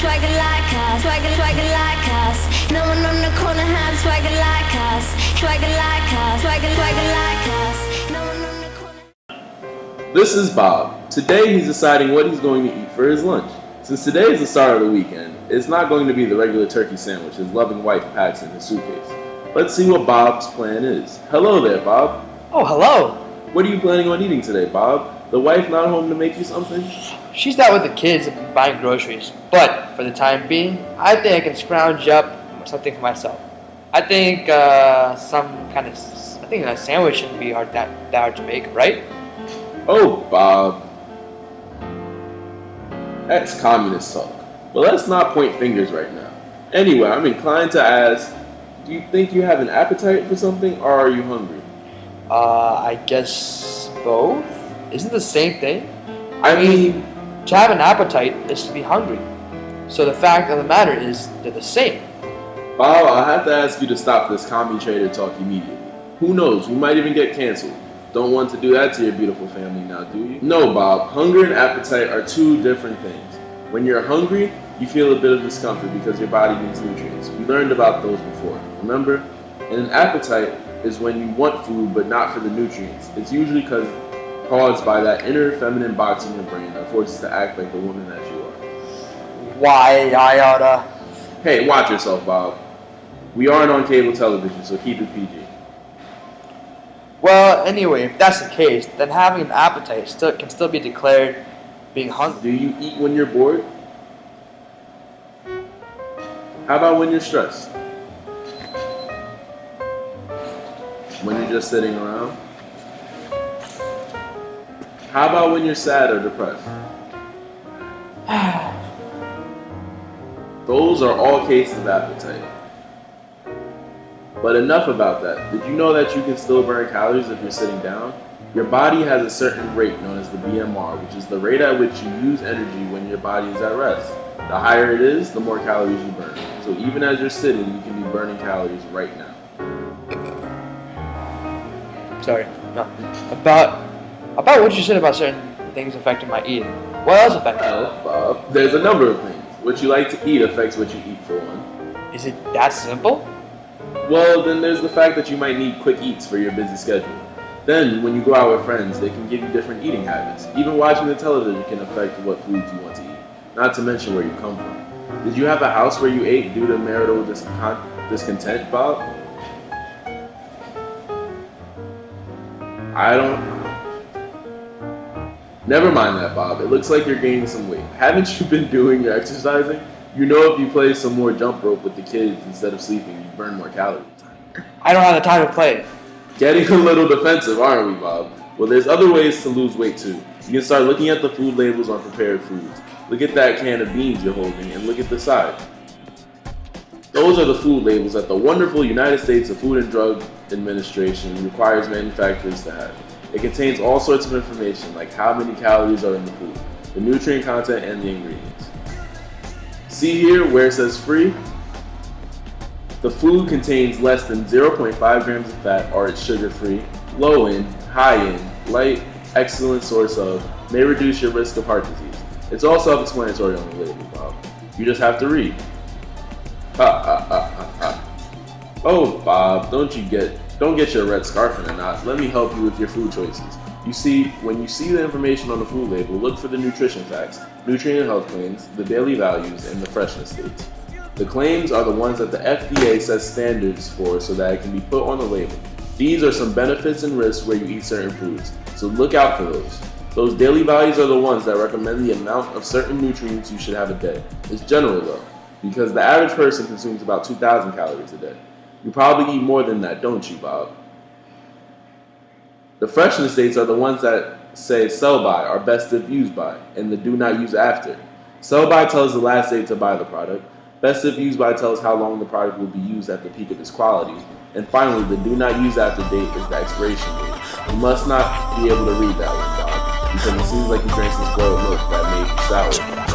swagger like us, swagger like us. No one on the corner has swagger like us, swagger like us, swagger like us. No one on the corner. This is Bob. Today he's deciding what he's going to eat for his lunch. Since today is the start of the weekend, it's not going to be the regular turkey sandwich his loving wife packs in his suitcase. Let's see what Bob's plan is. Hello there, Bob. Oh, hello. What are you planning on eating today, Bob? The wife not home to make you something? She's out with the kids and buying groceries, but for the time being, I think I can scrounge up something for myself. I think a sandwich shouldn't be that hard to make, right? Oh, Bob. Ex-communist talk. But let's not point fingers right now. Anyway, I'm inclined to ask, do you think you have an appetite for something, or are you hungry? I guess both? Isn't the same thing? I mean, to have an appetite is to be hungry. So the fact of the matter is, they're the same. Bob, I'll have to ask you to stop this commie trader talk immediately. Who knows, we might even get canceled. Don't want to do that to your beautiful family now, do you? No, Bob, hunger and appetite are two different things. When you're hungry, you feel a bit of discomfort because your body needs nutrients. We learned about those before, remember? And an appetite is when you want food but not for the nutrients. It's usually caused by that inner feminine box in your brain that forces you to act like the woman that you are. Why, I oughta... Hey, watch yourself, Bob. We aren't on cable television, so keep it PG. Well, anyway, if that's the case, then having an appetite can still be declared being hungry. Do you eat when you're bored? How about when you're stressed? When you're just sitting around? How about when you're sad or depressed? Those are all cases of appetite. But enough about that. Did you know that you can still burn calories if you're sitting down? Your body has a certain rate known as the BMR, which is the rate at which you use energy when your body is at rest. The higher it is, the more calories you burn. So even as you're sitting, you can be burning calories right now. Sorry. No. About what you said about certain things affecting my eating. What else affects it? Well, Bob, there's a number of things. What you like to eat affects what you eat, for one. Is it that simple? Well, then there's the fact that you might need quick eats for your busy schedule. Then, when you go out with friends, they can give you different eating habits. Even watching the television can affect what foods you want to eat, not to mention where you come from. Did you have a house where you ate due to marital discontent, Bob? I don't... Never mind that, Bob. It looks like you're gaining some weight. Haven't you been doing your exercising? You know if you play some more jump rope with the kids instead of sleeping, you burn more calories. I don't have the time to play. Getting a little defensive, aren't we, Bob? Well, there's other ways to lose weight, too. You can start looking at the food labels on prepared foods. Look at that can of beans you're holding and look at the side. Those are the food labels that the wonderful United States Food and Drug Administration requires manufacturers to have. It contains all sorts of information, like how many calories are in the food, the nutrient content, and the ingredients. See here where it says free? The food contains less than 0.5 grams of fat or it's sugar-free, low in, high in, light, excellent source of, may reduce your risk of heart disease. It's all self-explanatory on the label, Bob. You just have to read. Ha ha ha ha ha. Oh, Bob, don't get your red scarf in a knot. Let me help you with your food choices. You see, when you see the information on the food label, look for the nutrition facts, nutrient and health claims, the daily values, and the freshness dates. The claims are the ones that the FDA sets standards for so that it can be put on the label. These are some benefits and risks where you eat certain foods, so look out for those. Those daily values are the ones that recommend the amount of certain nutrients you should have a day. It's general though, because the average person consumes about 2,000 calories a day. You probably eat more than that, don't you, Bob? The freshness dates are the ones that say sell by or best if used by, and the do not use after. Sell by tells the last date to buy the product. Best if used by tells how long the product will be used at the peak of its quality. And finally, the do not use after date is the expiration date. You must not be able to read that one, Bob, because it seems like you drank some spoiled milk that made you sour.